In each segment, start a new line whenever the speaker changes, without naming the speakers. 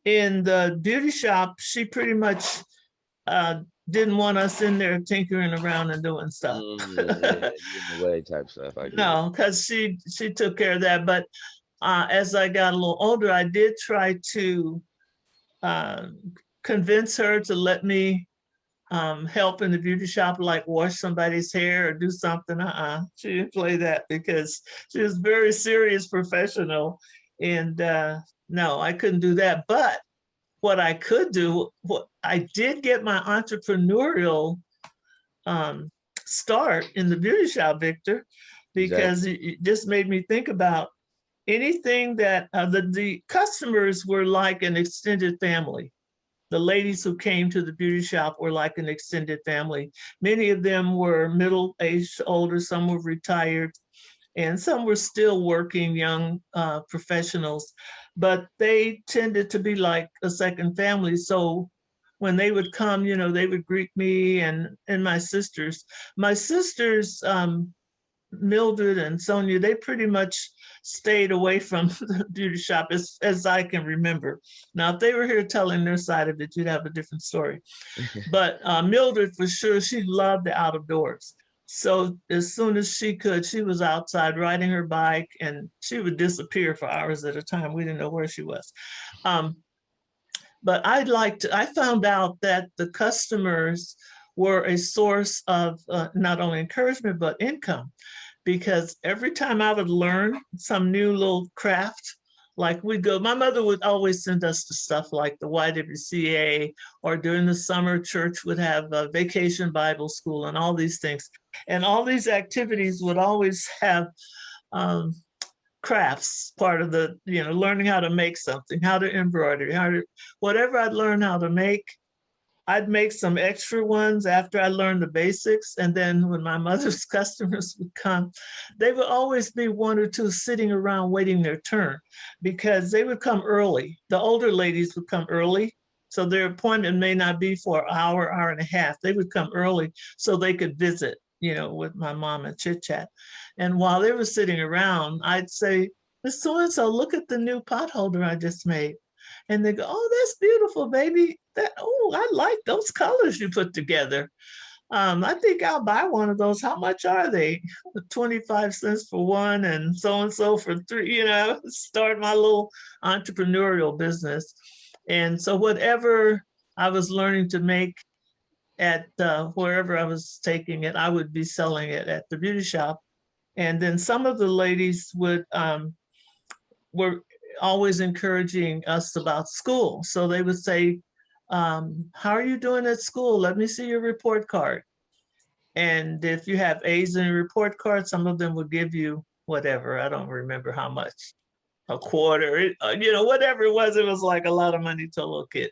in the beauty shop, she pretty much uh, didn't want us in there tinkering around and doing stuff.
Yeah, you in the way type stuff. I get it.
No, because she took care of that. But as I got a little older, I did try to uh, convince her to let me help in the beauty shop, like wash somebody's hair or do something. She didn't play that because she was very serious professional. And no, I couldn't do that. But what I could do, what I did get my entrepreneurial um, start in the beauty shop, Victor, because
Exactly.
it just made me think about anything that the customers were like an extended family. The ladies who came to the beauty shop were like an extended family. Many of them were middle aged, older, some were retired, and some were still working young professionals, but they tended to be like a second family. So when they would come, they would greet me and my sisters. My sisters, Mildred and Sonia, they pretty much stayed away from the beauty shop as I can remember. Now, if they were here telling their side of it, you'd have a different story. But Mildred, for sure, she loved the out of doors. So as soon as she could, she was outside riding her bike, and she would disappear for hours at a time. We didn't know where she was. Um, but I found out that the customers were a source of not only encouragement, but income. Because every time I would learn some new little craft, like we'd go, my mother would always send us to stuff like the YWCA, or during the summer, church would have a vacation Bible school and all these things. And all these activities would always have um, crafts, part of the, learning how to make something, how to embroider, whatever I'd learn how to make, I'd make some extra ones after I learned the basics. And then when my mother's customers would come, they would always be one or two sitting around waiting their turn, because they would come early. The older ladies would come early. So their appointment may not be for an hour, hour and a half. They would come early so they could visit, with my mom and chit chat. And while they were sitting around, I'd say, Miss So and so, look at the new pot holder I just made. And they go, oh, that's beautiful, baby. I like those colors you put together. I think I'll buy one of those. How much are they? 25 cents for one and so for three, start my little entrepreneurial business. And so whatever I was learning to make at wherever I was taking it, I would be selling it at the beauty shop. And then some of the ladies were always encouraging us about school. So they would say, how are you doing at school? Let me see your report card. And if you have A's in your report card, some of them would give you whatever. I don't remember how much, a quarter, whatever it was like a lot of money to a little kid.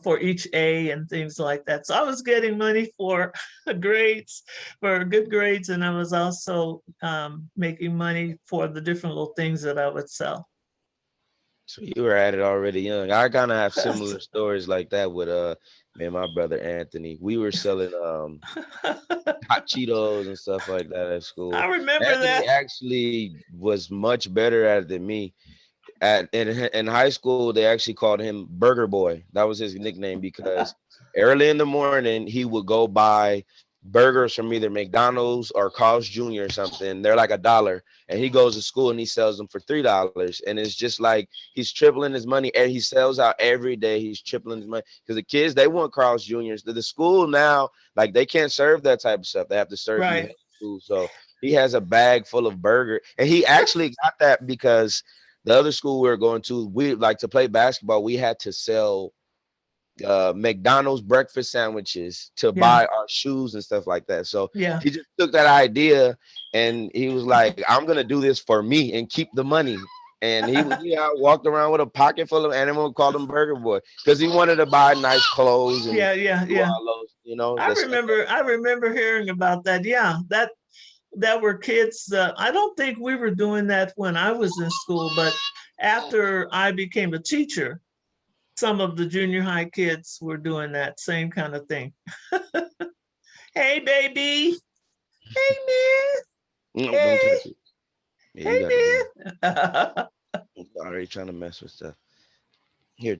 For each A and things like that. So I was getting money for grades, for good grades, and I was also making money for the different little things that I would sell.
So you were at it already young. I kind of have similar stories like that with me and my brother Anthony. We were selling hot Cheetos and stuff like that at
I
school.
remember
Anthony
that.
actually was much better at it than me. In high school, they actually called him Burger Boy. That was his nickname because early in the morning he would go buy burgers from either McDonald's or Carl's Jr. or something. They're like $1, and he goes to school and he sells them for $3. And it's just like he's tripling his money, and he sells out every day. He's tripling his money because the kids, they want Carl's Jr.'s. The school now, like, they can't serve that type of stuff. They have to serve you
Right.
healthy food. So he has a bag full of burger, and he actually got that because the other school we were going to, we like to play basketball. We had to sell McDonald's breakfast sandwiches to
Yeah.
buy our shoes and stuff like that. So
Yeah.
he just took that idea and he was like, "I'm gonna do this for me and keep the money." And he walked around with a pocket full of animal, called him Burger Boy, because he wanted to buy nice clothes and
Yeah. Yeah.
do
Yeah.
all those,
I
the stuff.
remember. I remember hearing about that. Yeah. That were kids. I don't think we were doing that when I was in school, but after I became a teacher, some of the junior high kids were doing that same kind of thing. Hey, baby. Hey, man.
No, don't
Hey,
touch it. Yeah, you got to be
hey, man.
already trying to mess with stuff.